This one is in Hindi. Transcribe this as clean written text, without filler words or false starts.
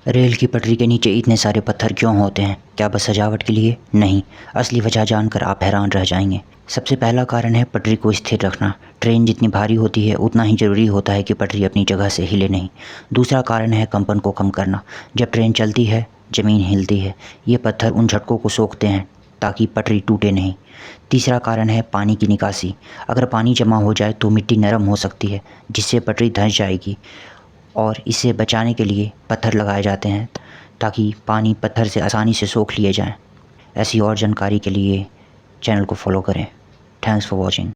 रेल की पटरी के नीचे इतने सारे पत्थर क्यों होते हैं? क्या बस सजावट के लिए? नहीं, असली वजह जानकर आप हैरान रह जाएंगे। सबसे पहला कारण है पटरी को स्थिर रखना। ट्रेन जितनी भारी होती है उतना ही ज़रूरी होता है कि पटरी अपनी जगह से हिले नहीं। दूसरा कारण है कंपन को कम करना। जब ट्रेन चलती है, ज़मीन हिलती है। ये पत्थर उन झटकों को सोखते हैं ताकि पटरी टूटे नहीं। तीसरा कारण है पानी की निकासी। अगर पानी जमा हो जाए तो मिट्टी नरम हो सकती है, जिससे पटरी धंस जाएगी, और इसे बचाने के लिए पत्थर लगाए जाते हैं ताकि पानी पत्थर से आसानी से सोख लिए जाएं। ऐसी और जानकारी के लिए चैनल को फॉलो करें। Thanks for watching.